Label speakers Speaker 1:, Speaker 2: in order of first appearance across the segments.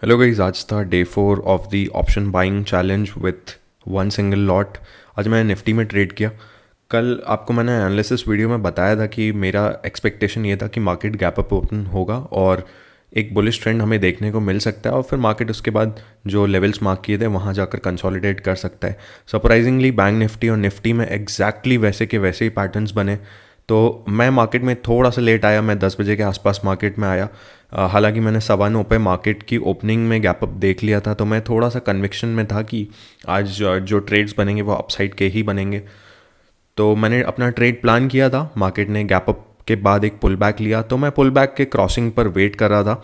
Speaker 1: Hello guys, आज था day 4 of the option buying challenge with one single lot. आज मैंने निफ्टी में ट्रेड किया। कल आपको मैंने एनालिसिस वीडियो में बताया था कि मेरा एक्सपेक्टेशन ये था कि मार्केट गैप अप ओपन होगा और एक बुलिश ट्रेंड हमें देखने को मिल सकता है और फिर मार्केट उसके बाद जो लेवल्स मार्क किए थे वहाँ जाकर कंसोलिडेट कर सकता है। सरप्राइजिंगली बैंक निफ्टी और निफ्टी में एग्जैक्टली वैसे के वैसे ही पैटर्न्स बने। तो मैं मार्केट में थोड़ा सा लेट आया, मैं 10 बजे के आसपास मार्केट में आया। हालांकि मैंने 9:15 पे मार्केट की ओपनिंग में गैप अप देख लिया था, तो मैं थोड़ा सा कन्विक्शन में था कि आज जो ट्रेड्स बनेंगे वो अपसाइड के ही बनेंगे। तो मैंने अपना ट्रेड प्लान किया था। मार्केट ने गैप अप के बाद एक पुल बैक लिया, तो मैं पुल बैक के क्रॉसिंग पर वेट कर रहा था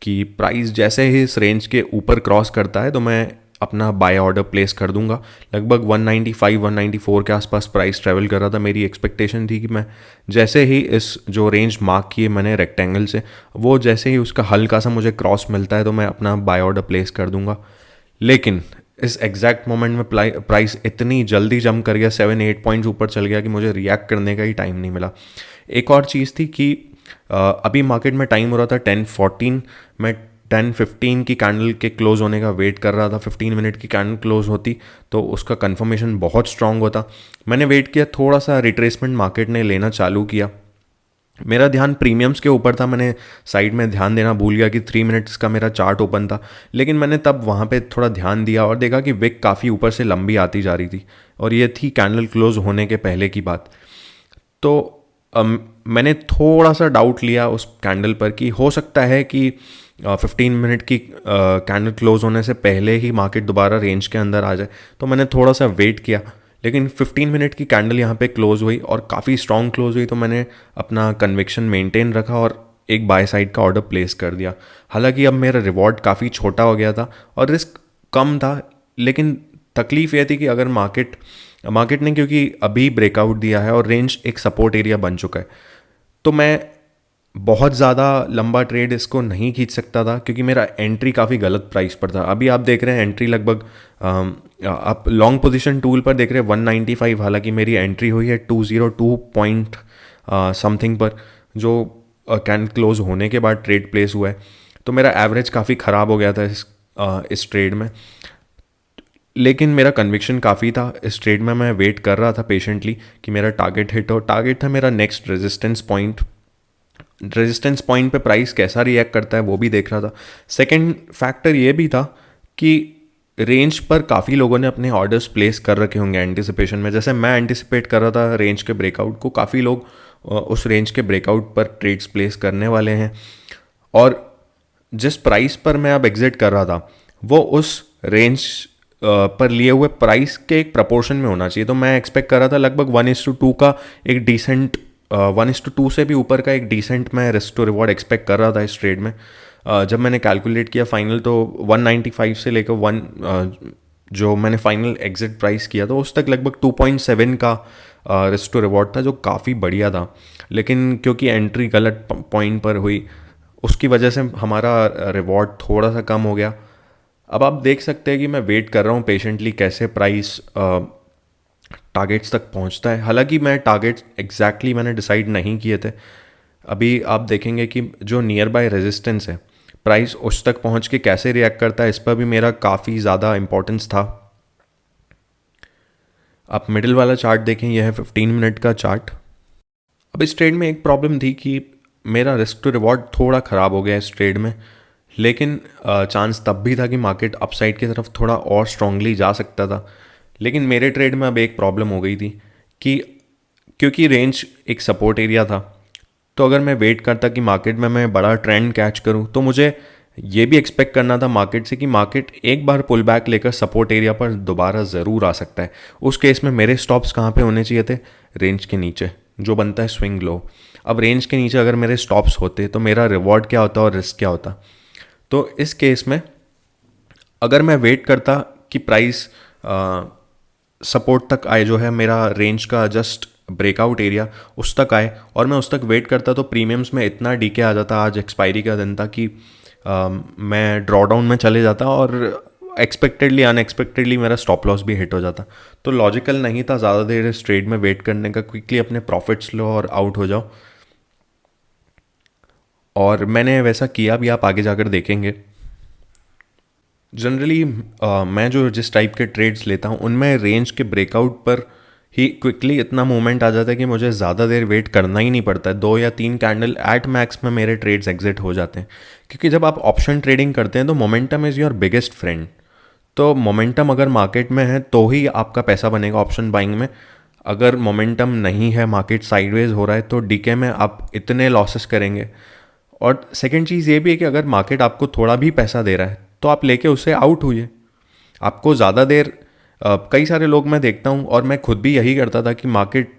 Speaker 1: कि प्राइस जैसे ही इस रेंज के ऊपर क्रॉस करता है तो मैं अपना बाय ऑर्डर प्लेस कर दूंगा। लगभग 195 194 के आसपास प्राइस ट्रेवल कर रहा था। मेरी एक्सपेक्टेशन थी कि मैं जैसे ही इस जो रेंज मार्क किए मैंने रेक्टेंगल से, वो जैसे ही उसका हल्का सा मुझे क्रॉस मिलता है तो मैं अपना बाय ऑर्डर प्लेस कर दूंगा। लेकिन इस एग्जैक्ट मोमेंट में प्राइस इतनी जल्दी जंप कर गया, 7-8 पॉइंट्स ऊपर चल गया कि मुझे रिएक्ट करने का ही टाइम नहीं मिला। एक और चीज़ थी कि अभी मार्केट में टाइम हो रहा था 10:14। मैं 10:15 की कैंडल के क्लोज होने का वेट कर रहा था। 15 मिनट की कैंडल क्लोज होती तो उसका कंफर्मेशन बहुत स्ट्रांग होता। मैंने वेट किया, थोड़ा सा रिट्रेसमेंट मार्केट ने लेना चालू किया। मेरा ध्यान प्रीमियम्स के ऊपर था, मैंने साइड में ध्यान देना भूल गया कि 3 मिनट्स का मेरा चार्ट ओपन था। लेकिन मैंने तब वहाँ पे थोड़ा ध्यान दिया और देखा कि विक काफ़ी ऊपर से लंबी आती जा रही थी और ये थी कैंडल क्लोज होने के पहले की बात। तो मैंने थोड़ा सा डाउट लिया उस कैंडल पर कि हो सकता है कि 15 मिनट की कैंडल क्लोज होने से पहले ही मार्केट दोबारा रेंज के अंदर आ जाए। तो मैंने थोड़ा सा वेट किया, लेकिन 15 मिनट की कैंडल यहाँ पे क्लोज हुई और काफ़ी स्ट्रॉन्ग क्लोज हुई, तो मैंने अपना कन्विक्शन मेंटेन रखा और एक बाय साइड का ऑर्डर प्लेस कर दिया। हालांकि अब मेरा रिवॉर्ड काफ़ी छोटा हो गया था और रिस्क कम था। लेकिन तकलीफ यह थी कि अगर मार्केट मार्केट ने क्योंकि अभी ब्रेकआउट दिया है और रेंज एक सपोर्ट एरिया बन चुका है, तो मैं बहुत ज़्यादा लंबा ट्रेड इसको नहीं खींच सकता था क्योंकि मेरा एंट्री काफ़ी गलत प्राइस पर था। अभी आप देख रहे हैं एंट्री लगभग आप लॉन्ग पोजीशन टूल पर देख रहे हैं 195। हालांकि मेरी एंट्री हुई है 202 पॉइंट समथिंग पर, जो कैन क्लोज होने के बाद ट्रेड प्लेस हुआ है। तो मेरा एवरेज काफ़ी ख़राब हो गया था इस ट्रेड में। लेकिन मेरा कन्विक्शन काफ़ी था इस ट्रेड में। मैं वेट कर रहा था पेशेंटली कि मेरा टारगेट हिट हो। टारगेट था मेरा नेक्स्ट रेजिस्टेंस पॉइंट पे प्राइस कैसा रिएक्ट करता है वो भी देख रहा था। सेकंड फैक्टर ये भी था कि रेंज पर काफ़ी लोगों ने अपने ऑर्डर्स प्लेस कर रखे होंगे एंटिसिपेशन में। जैसे मैं एंटिसिपेट कर रहा था रेंज के ब्रेकआउट को, काफ़ी लोग उस रेंज के ब्रेकआउट पर ट्रेड्स प्लेस करने वाले हैं। और जिस प्राइस पर मैं अब एग्जिट कर रहा था वो उस रेंज पर लिए हुए प्राइस के एक प्रपोर्शन में होना चाहिए। तो मैं एक्सपेक्ट कर रहा था लगभग 1:2 का एक डिसेंट 1:2 से भी ऊपर का एक डिसेंट मैं रिस्क टू रिवॉर्ड एक्सपेक्ट कर रहा था इस ट्रेड में। जब मैंने कैलकुलेट किया फाइनल तो 195 से लेकर जो मैंने फाइनल एग्जिट प्राइस किया तो उस तक लगभग 2.7 का रिस्क टू रिवॉर्ड था, जो काफ़ी बढ़िया था। लेकिन क्योंकि एंट्री गलत पॉइंट पर हुई उसकी वजह से हमारा रिवॉर्ड थोड़ा सा कम हो गया। अब आप देख सकते हैं कि मैं वेट कर रहा हूँ पेशेंटली कैसे प्राइस टारगेट्स तक पहुँचता है। हालांकि मैं टारगेट्स एग्जैक्टली मैंने डिसाइड नहीं किए थे। अभी आप देखेंगे कि जो नियर बाय रेजिस्टेंस है प्राइस उस तक पहुँच के कैसे रिएक्ट करता है, इस पर भी मेरा काफ़ी ज़्यादा इंपॉर्टेंस था। आप मिडिल वाला चार्ट देखें, यह है 15 मिनट का चार्ट। अब इस ट्रेड में एक प्रॉब्लम थी कि मेरा रिस्क टू रिवॉर्ड थोड़ा ख़राब हो गया इस ट्रेड में। लेकिन चांस तब भी था कि मार्केट अपसाइड की तरफ थोड़ा और स्ट्रांगली जा सकता था। लेकिन मेरे ट्रेड में अब एक प्रॉब्लम हो गई थी कि क्योंकि रेंज एक सपोर्ट एरिया था, तो अगर मैं वेट करता कि मार्केट में मैं बड़ा ट्रेंड कैच करूं तो मुझे ये भी एक्सपेक्ट करना था मार्केट से कि मार्केट एक बार पुल बैक लेकर सपोर्ट एरिया पर दोबारा ज़रूर आ सकता है। उस केस में मेरे स्टॉप्स कहाँ पे होने चाहिए थे? रेंज के नीचे, जो बनता है स्विंग लो। अब रेंज के नीचे अगर मेरे स्टॉप्स होते तो मेरा रिवॉर्ड क्या होता और रिस्क क्या होता? तो इस केस में अगर मैं वेट करता कि प्राइस सपोर्ट तक आए, जो है मेरा रेंज का जस्ट ब्रेकआउट एरिया, उस तक आए और मैं उस तक वेट करता, तो प्रीमियम्स में इतना डीके आ जाता, आज एक्सपायरी का दिन था, कि मैं ड्रॉडाउन में चले जाता और एक्सपेक्टेडली अनएक्सपेक्टेडली मेरा स्टॉप लॉस भी हिट हो जाता। तो लॉजिकल नहीं था ज़्यादा देर इस ट्रेड में वेट करने का। क्विकली अपने प्रॉफिट्स लो और आउट हो जाओ, और मैंने वैसा किया भी, आप आगे जाकर देखेंगे। जनरली मैं जो जिस टाइप के ट्रेड्स लेता हूँ उनमें रेंज के ब्रेकआउट पर ही क्विकली इतना मूवमेंट आ जाता है कि मुझे ज़्यादा देर वेट करना ही नहीं पड़ता है। 2 या 3 कैंडल एट मैक्स में मेरे ट्रेड्स एग्जिट हो जाते हैं, क्योंकि जब आप ऑप्शन ट्रेडिंग करते हैं तो momentum is your biggest friend. तो मोमेंटम अगर मार्केट में है तो ही आपका पैसा बनेगा ऑप्शन बाइंग में। अगर मोमेंटम नहीं है, मार्केट साइडवेज हो रहा है, तो डीके में आप इतने लॉसेस करेंगे। और सेकंड चीज़ ये भी है कि अगर मार्केट आपको थोड़ा भी पैसा दे रहा है तो आप लेके उससे आउट हुई। आपको ज़्यादा देर कई सारे लोग मैं देखता हूँ और मैं खुद भी यही करता था कि मार्केट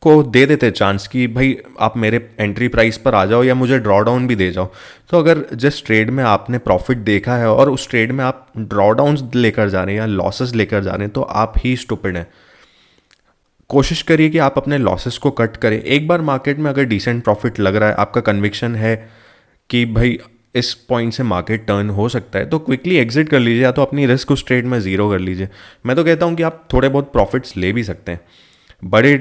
Speaker 1: को दे देते चांस कि भाई आप मेरे एंट्री प्राइस पर आ जाओ या मुझे ड्रॉ डाउन भी दे जाओ। तो अगर जिस ट्रेड में आपने प्रॉफिट देखा है और उस ट्रेड में आप ड्रॉ डाउन्स लेकर जा रहे हैं या लॉसेस लेकर जा रहे हैं तो आप ही स्टूपिड हैं। कोशिश करिए कि आप अपने लॉसेस को कट करें। एक बार मार्केट में अगर डिसेंट प्रॉफिट लग रहा है, आपका कन्विक्शन है कि भाई इस पॉइंट से मार्केट टर्न हो सकता है, तो क्विकली एग्जिट कर लीजिए या तो अपनी रिस्क उस ट्रेड में ज़ीरो कर लीजिए। मैं तो कहता हूँ कि आप थोड़े बहुत प्रॉफिट्स ले भी सकते हैं। बड़े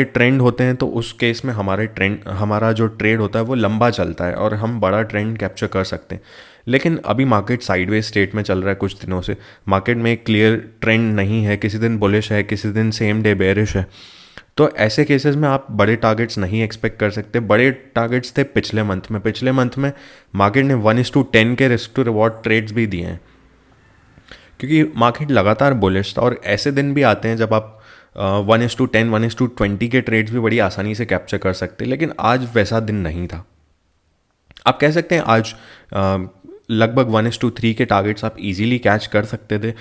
Speaker 1: ट्रेंड होते हैं तो उस केस में हमारा जो ट्रेड होता है वो लंबा चलता है और हम बड़ा ट्रेंड कैप्चर कर सकते हैं। लेकिन अभी मार्केट साइडवेज स्टेट में चल रहा है कुछ दिनों से। मार्केट में एक क्लियर ट्रेंड नहीं है, किसी दिन बुलिश है, किसी दिन सेम डे बेयरिश है। तो ऐसे केसेस में आप बड़े टारगेट्स नहीं एक्सपेक्ट कर सकते। बड़े टारगेट्स थे पिछले मंथ में मार्केट ने 1:10 के रिस्क टू रिवॉर्ड ट्रेड्स भी दिए हैं, क्योंकि मार्केट लगातार बुलिश था। और ऐसे दिन भी आते हैं जब आप 1:10 1:20 के ट्रेड्स भी बड़ी आसानी से कैप्चर कर सकते हैं, लेकिन आज वैसा दिन नहीं था। आप कह सकते हैं आज लगभग 1:3 के टारगेट्स आप इजीली कैच कर सकते थे।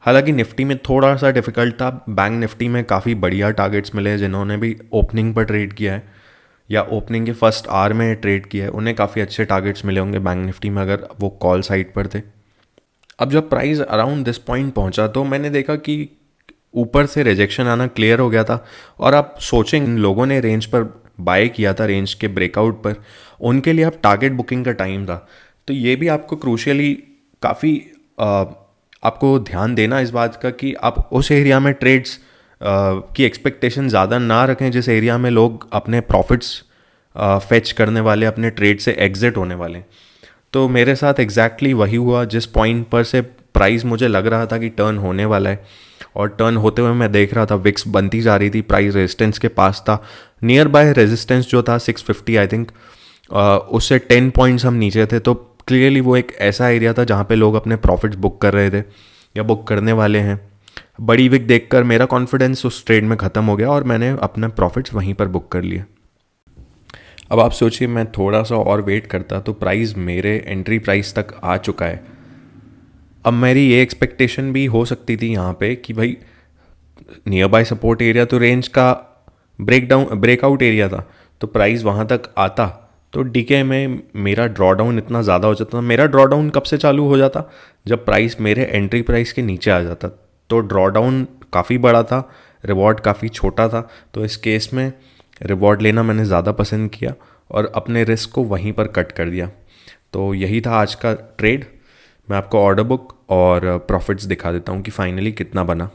Speaker 1: हालांकि निफ्टी में थोड़ा सा डिफिकल्ट था। बैंक निफ्टी में काफ़ी बढ़िया टारगेट्स मिले हैं। जिन्होंने भी ओपनिंग पर ट्रेड किया है या ओपनिंग के फर्स्ट आवर में ट्रेड किया है उन्हें काफ़ी अच्छे टारगेट्स मिले होंगे बैंक निफ्टी में, अगर वो कॉल साइड पर थे। अब जब प्राइस अराउंड दिस पॉइंट पहुंचा तो मैंने देखा कि ऊपर से रिजेक्शन आना क्लियर हो गया था। और आप सोचें, इन लोगों ने रेंज पर बाय किया था, रेंज के ब्रेकआउट पर, उनके लिए अब टारगेट बुकिंग का टाइम था। तो ये भी आपको क्रूशियली काफ़ी आपको ध्यान देना इस बात का कि आप उस एरिया में ट्रेड्स की एक्सपेक्टेशन ज़्यादा ना रखें जिस एरिया में लोग अपने प्रॉफिट्स फेच करने वाले, अपने ट्रेड से एग्जिट होने वाले। तो मेरे साथ एग्जैक्टली वही हुआ। जिस पॉइंट पर से प्राइस मुझे लग रहा था कि टर्न होने वाला है और टर्न होते हुए मैं देख रहा था विक्स बनती जा रही थी, प्राइस रेजिस्टेंस के पास था। नियर बाय रेजिस्टेंस जो था 650 आई थिंक, उससे 10 पॉइंट्स हम नीचे थे। तो क्लियरली वो एक ऐसा एरिया था जहाँ पे लोग अपने प्रॉफिट्स बुक कर रहे थे या बुक करने वाले हैं। बड़ी विक देखकर मेरा कॉन्फिडेंस उस ट्रेड में ख़त्म हो गया और मैंने अपने प्रॉफिट्स वहीं पर बुक कर लिए। अब आप सोचिए, मैं थोड़ा सा और वेट करता तो प्राइस मेरे एंट्री प्राइस तक आ चुका है। अब मेरी ये एक्सपेक्टेशन भी हो सकती थी यहाँ पे कि भाई नियर बाय सपोर्ट एरिया तो रेंज का ब्रेकआउट एरिया था, तो प्राइस वहाँ तक आता तो डीके में मेरा ड्रॉ डाउन इतना ज़्यादा हो जाता। मेरा ड्रॉ डाउन कब से चालू हो जाता? जब प्राइस मेरे एंट्री प्राइस के नीचे आ जाता। तो ड्रॉ डाउन काफ़ी बड़ा था, रिवॉर्ड काफ़ी छोटा था। तो इस केस में रिवॉर्ड लेना मैंने ज़्यादा पसंद किया और अपने रिस्क को वहीं पर कट कर दिया। तो यही था आज का ट्रेड। मैं आपको ऑर्डर बुक और प्रॉफिट्स दिखा देता हूँ कि फाइनली कितना बना।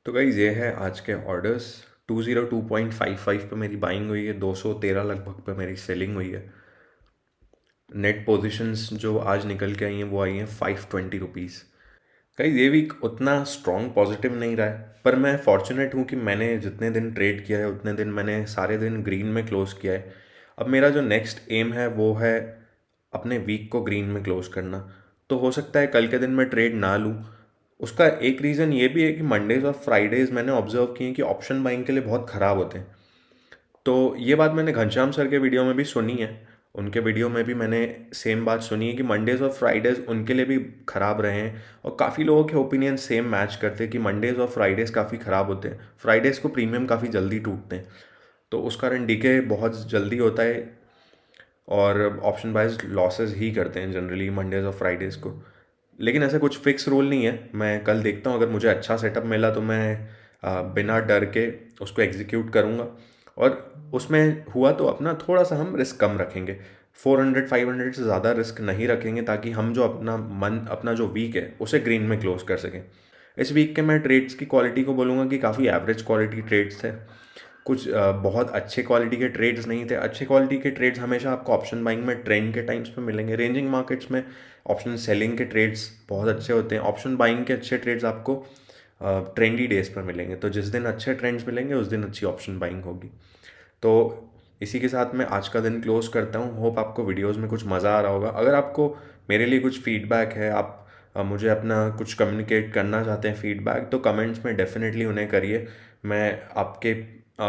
Speaker 1: तो गाइस, ये है आज के ऑर्डर्स। 202.55 पे मेरी बाइंग हुई है, 213 लगभग पे मेरी सेलिंग हुई है। नेट पोजीशंस जो आज निकल के आई हैं वो आई हैं 520 रुपीज़। गाइस, ये वीक उतना स्ट्रॉन्ग पॉजिटिव नहीं रहा है, पर मैं फॉर्चुनेट हूँ कि मैंने जितने दिन ट्रेड किया है उतने दिन मैंने सारे दिन ग्रीन में क्लोज किया है। अब मेरा जो नेक्स्ट एम है वो है अपने वीक को ग्रीन में क्लोज करना। तो हो सकता है कल के दिन मैं ट्रेड ना लूँ। उसका एक रीज़न ये भी है कि मंडेज़ और फ्राइडेज़ मैंने ऑब्जर्व किए हैं कि ऑप्शन बाइंग के लिए बहुत ख़राब होते हैं। तो ये बात मैंने घनश्याम सर के वीडियो में भी सुनी है। उनके वीडियो में भी मैंने सेम बात सुनी है कि मंडेज़ और फ्राइडेज़ उनके लिए भी ख़राब रहे हैं। और काफ़ी लोगों के ओपिनियन सेम मैच करते हैं कि मंडेज़ और फ्राइडेज़ काफ़ी ख़राब होते हैं। फ्राइडेज़ को प्रीमियम काफ़ी जल्दी टूटते हैं, तो उस कारण डीके बहुत जल्दी होता है और ऑप्शन बाइज लॉसेस ही करते हैं जनरली मंडेज़ और फ्राइडेज़ को। लेकिन ऐसा कुछ फिक्स रूल नहीं है। मैं कल देखता हूँ, अगर मुझे अच्छा सेटअप मिला तो मैं बिना डर के उसको एग्जीक्यूट करूँगा। और उसमें हुआ तो अपना थोड़ा सा हम रिस्क कम रखेंगे, 400-500 से ज़्यादा रिस्क नहीं रखेंगे, ताकि हम जो अपना जो वीक है उसे ग्रीन में क्लोज कर सकें। इस वीक के मैं ट्रेड्स की क्वालिटी को बोलूँगा कि काफ़ी एवरेज क्वालिटी ट्रेड्स थे। कुछ बहुत अच्छे क्वालिटी के ट्रेड्स नहीं थे। अच्छे क्वालिटी के ट्रेड्स हमेशा आपको ऑप्शन बाइंग में ट्रेंड के टाइम्स पे मिलेंगे। रेंजिंग मार्केट्स में ऑप्शन सेलिंग के ट्रेड्स बहुत अच्छे होते हैं। ऑप्शन बाइंग के अच्छे ट्रेड्स आपको ट्रेंडी डेज पर मिलेंगे। तो जिस दिन अच्छे ट्रेंड्स मिलेंगे उस दिन अच्छी ऑप्शन बाइंग होगी। तो इसी के साथ मैं आज का दिन क्लोज करता हूँ। होप आपको वीडियोस में कुछ मज़ा आ रहा होगा। अगर आपको मेरे लिए कुछ फीडबैक है, आप मुझे अपना कुछ कम्युनिकेट करना चाहते हैं फीडबैक, तो कमेंट्स में डेफिनेटली उन्हें करिए। मैं आपके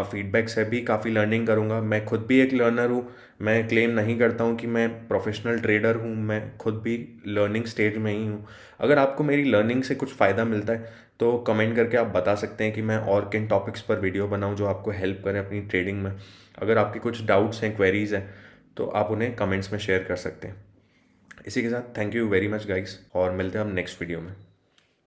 Speaker 1: फीडबैक से भी काफ़ी लर्निंग करूँगा। मैं खुद भी एक लर्नर हूँ। मैं क्लेम नहीं करता हूँ कि मैं प्रोफेशनल ट्रेडर हूँ, मैं खुद भी लर्निंग स्टेज में ही हूँ। अगर आपको मेरी लर्निंग से कुछ फ़ायदा मिलता है तो कमेंट करके आप बता सकते हैं कि मैं और किन टॉपिक्स पर वीडियो बनाऊँ जो आपको हेल्प करें अपनी ट्रेडिंग में। अगर आपके कुछ डाउट्स हैं, क्वेरीज़ हैं, तो आप उन्हें कमेंट्स में शेयर कर सकते हैं। इसी के साथ thank you very much guys, और मिलते हैं हम नेक्स्ट वीडियो में।